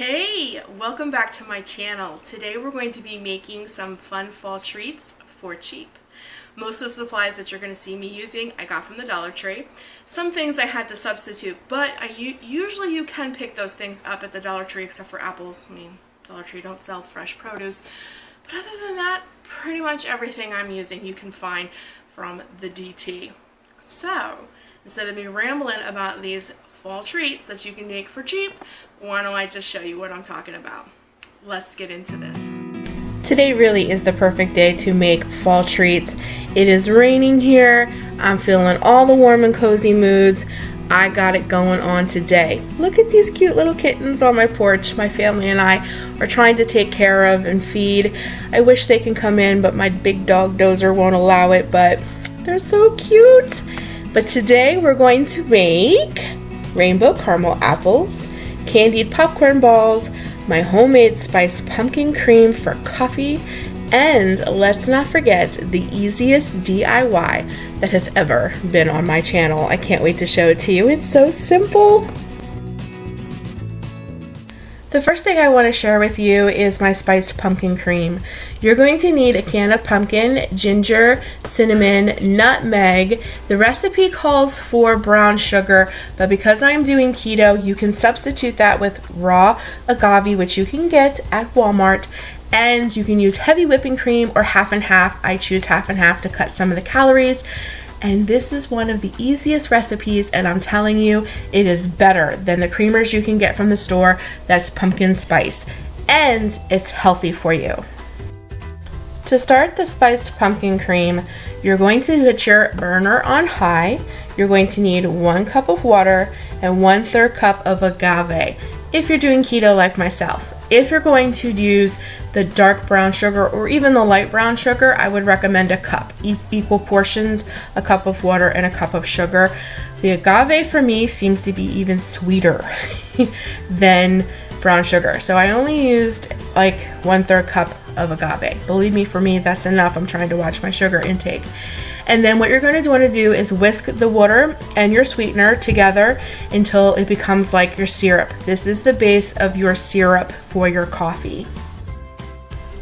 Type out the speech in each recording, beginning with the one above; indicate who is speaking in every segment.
Speaker 1: Hey, welcome back to my channel. Today we're going to be making some fun fall treats for cheap. Most of the supplies that you're going to see me using I got from the Dollar Tree. Some things I had to substitute, but usually you can pick those things up at the Dollar Tree except for apples. I mean, Dollar Tree don't sell fresh produce. But other than that, pretty much everything I'm using you can find from the DT. So, instead of me rambling about these fall treats that you can make for cheap, why don't I just show you what I'm talking about? Let's get into this. Today really is the perfect day to make fall treats. It is raining here. I'm feeling all the warm and cozy moods. I got it going on today. Look at these cute little kittens on my porch. My family and I are trying to take care of and feed. I wish they can come in, but my big dog Dozer won't allow it, but they're so cute. But today we're going to make rainbow caramel apples, candied popcorn balls, my homemade spiced pumpkin cream for coffee, and let's not forget the easiest DIY that has ever been on my channel. I can't wait to show it to you. It's so simple. The first thing I want to share with you is my spiced pumpkin cream. You're going to need a can of pumpkin, ginger, cinnamon, nutmeg. The recipe calls for brown sugar, but because I'm doing keto, you can substitute that with raw agave, which you can get at Walmart, and you can use heavy whipping cream or half and half. I choose half and half to cut some of the calories. And this is one of the easiest recipes, and I'm telling you, it is better than the creamers you can get from the store that's pumpkin spice, and it's healthy for you. To start the spiced pumpkin cream, you're going to put your burner on high. You're going to need 1 cup of water and 1/3 cup of agave if you're doing keto like myself. If you're going to use the dark brown sugar or even the light brown sugar, I would recommend a cup, equal portions, a cup of water and a cup of sugar. The agave for me seems to be even sweeter than brown sugar. So I only used like 1/3 cup of agave. Believe me, for me, that's enough. I'm trying to watch my sugar intake. And then what you're going to want to do is whisk the water and your sweetener together until it becomes like your syrup. This is the base of your syrup for your coffee.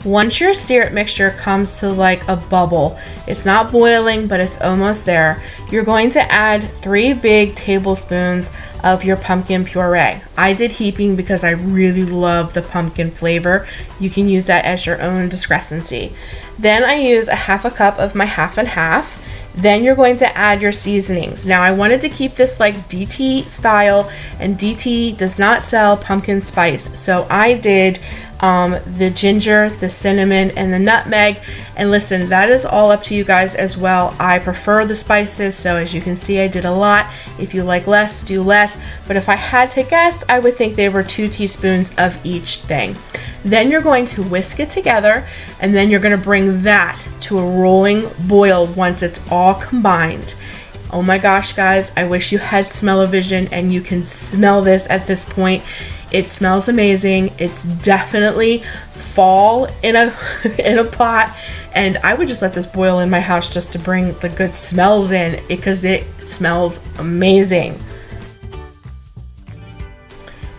Speaker 1: Once your syrup mixture comes to like a bubble, it's not boiling, but it's almost there, you're going to add 3 big tablespoons of your pumpkin puree. I did heaping because I really love the pumpkin flavor. You can use that as your own discrepancy. Then I use a half a cup of my half and half. Then you're going to add your seasonings. Now I wanted to keep this like DT style, and DT does not sell pumpkin spice. So I did the ginger, the cinnamon, and the nutmeg. And listen, that is all up to you guys as well. I prefer the spices, so as you can see, I did a lot. If you like less, do less. But if I had to guess, I would think they were 2 teaspoons of each thing. Then you're going to whisk it together, and then you're going to bring that to a rolling boil once it's all combined. Oh my gosh, guys, I wish you had smell-o-vision and you can smell this at this point. It smells amazing. It's definitely fall in a pot, and I would just let this boil in my house just to bring the good smells in because it smells amazing.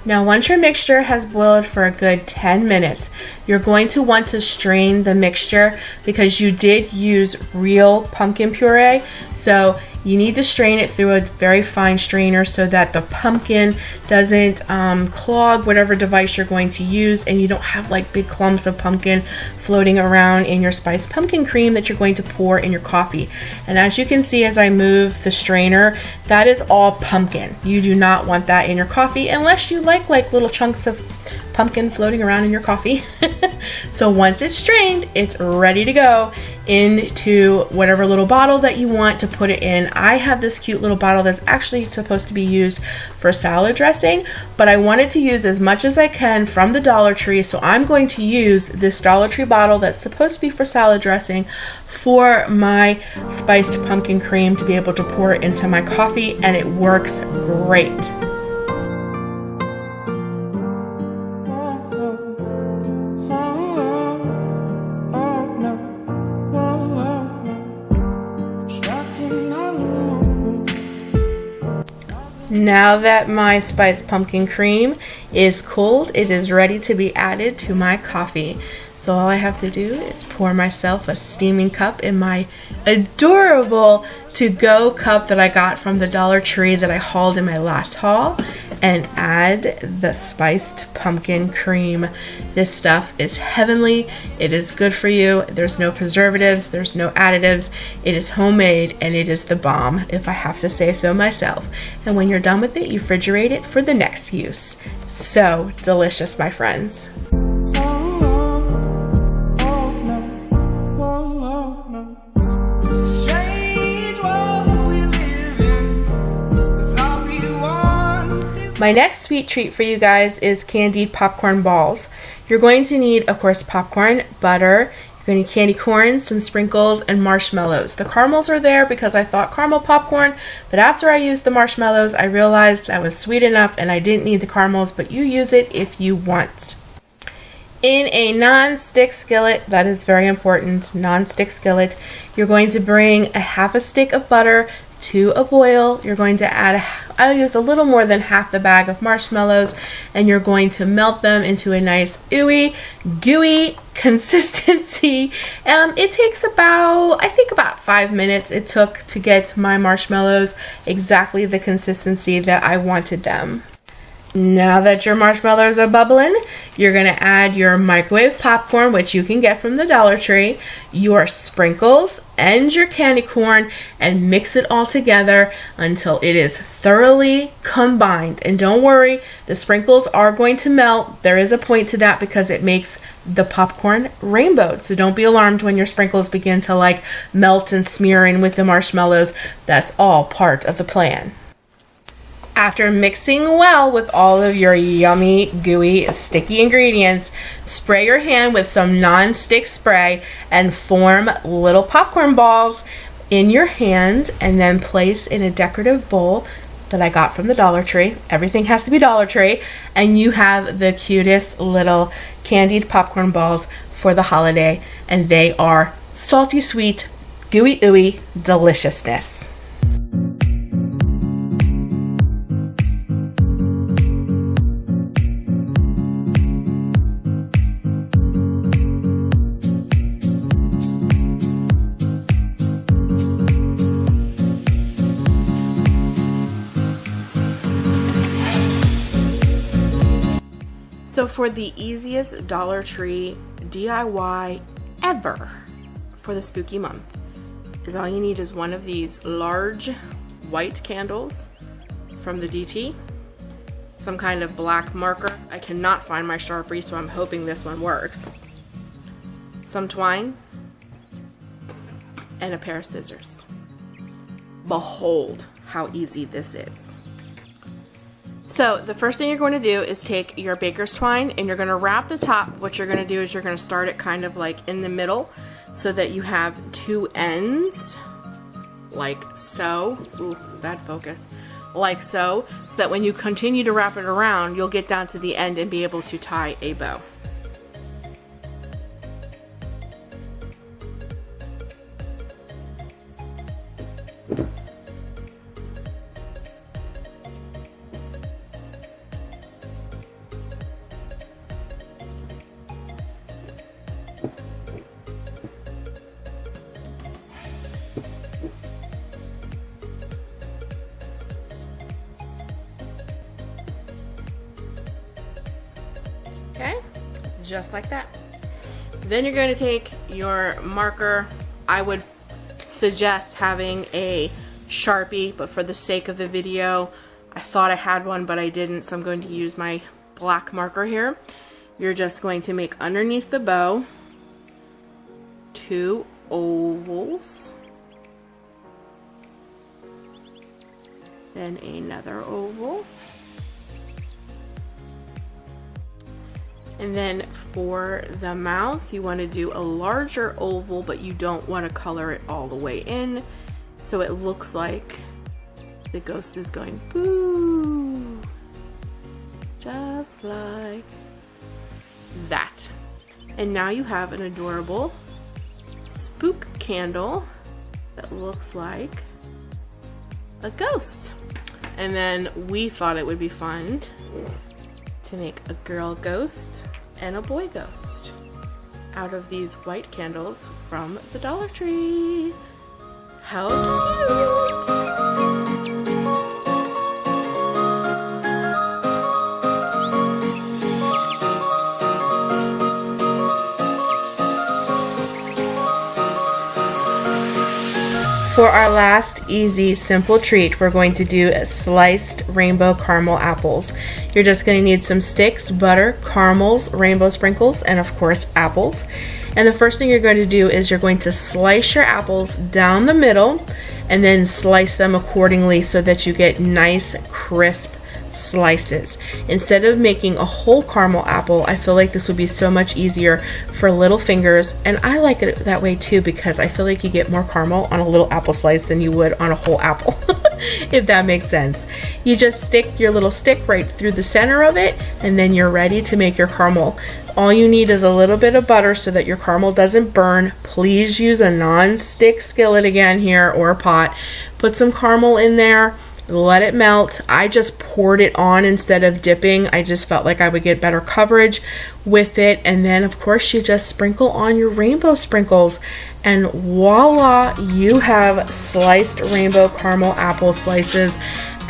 Speaker 1: Now once your mixture has boiled for a good 10 minutes, you're going to want to strain the mixture because you did use real pumpkin puree. So you need to strain it through a very fine strainer so that the pumpkin doesn't clog whatever device you're going to use, and you don't have like big clumps of pumpkin floating around in your spiced pumpkin cream that you're going to pour in your coffee. And as you can see as I move the strainer, that is all pumpkin. You do not want that in your coffee unless you like little chunks of pumpkin floating around in your coffee. So once it's strained, it's ready to go into whatever little bottle that you want to put it in. I have this cute little bottle that's actually supposed to be used for salad dressing, but I wanted to use as much as I can from the Dollar Tree, so I'm going to use this Dollar Tree bottle that's supposed to be for salad dressing for my spiced pumpkin cream to be able to pour it into my coffee, and it works great. Now that my spiced pumpkin cream is cold. It is ready to be added to my coffee. So all I have to do is pour myself a steaming cup in my adorable to-go cup that I got from the Dollar Tree that I hauled in my last haul, and add the spiced pumpkin cream. This stuff is heavenly. It is good for you. There's no preservatives. There's no additives. It is homemade, and it is the bomb, if I have to say so myself. And when you're done with it, you refrigerate it for the next use. So delicious, my friends. My next sweet treat for you guys is candied popcorn balls. You're going to need, of course, popcorn, butter, you're going to need candy corn, some sprinkles, and marshmallows. The caramels are there because I thought caramel popcorn, but after I used the marshmallows, I realized that was sweet enough and I didn't need the caramels, but you use it if you want. In a non-stick skillet, that is very important, non-stick skillet, you're going to bring a half a stick of butter to a boil. You're going to add, I'll use a little more than half the bag of marshmallows, and you're going to melt them into a nice ooey, gooey consistency. It takes about 5 minutes it took to get my marshmallows exactly the consistency that I wanted them. Now that your marshmallows are bubbling, you're going to add your microwave popcorn, which you can get from the Dollar Tree, your sprinkles, and your candy corn, and mix it all together until it is thoroughly combined. And don't worry, the sprinkles are going to melt. There is a point to that because it makes the popcorn rainbowed. So don't be alarmed when your sprinkles begin to melt and smear in with the marshmallows. That's all part of the plan. After mixing well with all of your yummy, gooey, sticky ingredients, spray your hand with some non-stick spray and form little popcorn balls in your hand, and then place in a decorative bowl that I got from the Dollar Tree. Everything has to be Dollar Tree, and you have the cutest little candied popcorn balls for the holiday, and they are salty sweet, gooey ooey deliciousness. So for the easiest Dollar Tree DIY ever for the spooky month is all you need is one of these large white candles from the DT, some kind of black marker. I cannot find my Sharpie, so I'm hoping this one works. Some twine and a pair of scissors. Behold how easy this is. So the first thing you're going to do is take your baker's twine and you're going to wrap the top. What you're going to do is you're going to start it kind of in the middle so that you have two ends, like so. Ooh, bad focus. Like so that when you continue to wrap it around, you'll get down to the end and be able to tie a bow. Okay, just like that. Then you're going to take your marker. I would suggest having a Sharpie, but for the sake of the video, I thought I had one, but I didn't, so I'm going to use my black marker here. You're just going to make underneath the bow 2 ovals, then another oval. And then for the mouth, you want to do a larger oval, but you don't want to color it all the way in. So it looks like the ghost is going boo. Just like that. And now you have an adorable spook candle that looks like a ghost. And then we thought it would be fun to make a girl ghost and a boy ghost out of these white candles from the Dollar Tree. How cute! For our last easy, simple treat, we're going to do sliced rainbow caramel apples. You're just going to need some sticks, butter, caramels, rainbow sprinkles, and of course apples. And the first thing you're going to do is you're going to slice your apples down the middle and then slice them accordingly so that you get nice, crisp slices. Instead of making a whole caramel apple, I feel like this would be so much easier for little fingers, and I like it that way too because I feel like you get more caramel on a little apple slice than you would on a whole apple. If that makes sense. You just stick your little stick right through the center of it, and then you're ready to make your caramel. All you need is a little bit of butter so that your caramel doesn't burn. Please use a non-stick skillet again here, or a pot. Put some caramel in there. Let it melt. I just poured it on instead of dipping. I just felt like I would get better coverage with it. And then of course you just sprinkle on your rainbow sprinkles, and voila, you have sliced rainbow caramel apple slices.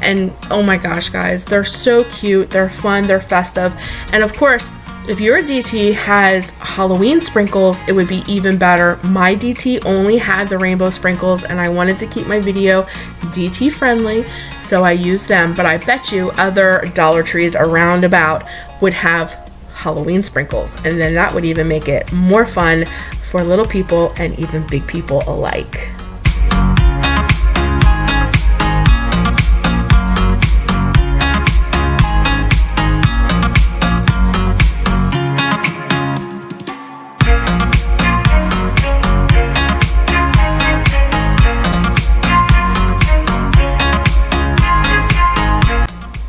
Speaker 1: And oh my gosh, guys, they're so cute, they're fun, they're festive. And of course, if your DT has Halloween sprinkles, it would be even better. My DT only had the rainbow sprinkles, and I wanted to keep my video DT friendly, so I used them. But I bet you other Dollar Trees around about would have Halloween sprinkles, and then that would even make it more fun for little people and even big people alike.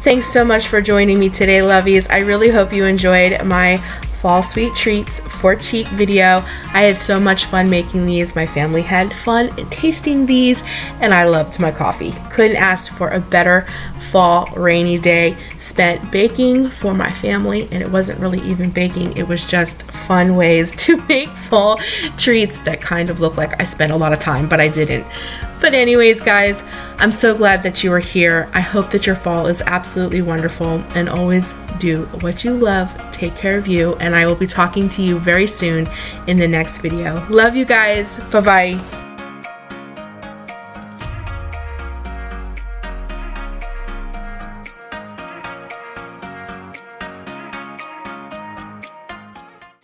Speaker 1: Thanks so much for joining me today, Lovies. I really hope you enjoyed my fall sweet treats for cheap video. I had so much fun making these. My family had fun tasting these, and I loved my coffee. Couldn't ask for a better fall rainy day spent baking for my family, and it wasn't really even baking, it was just fun ways to make fall treats that kind of look like I spent a lot of time, but I didn't. But anyways, guys, I'm so glad that you are here. I hope that your fall is absolutely wonderful, and always do what you love. Take care of you, and I will be talking to you very soon in the next video. Love you guys. Bye-bye.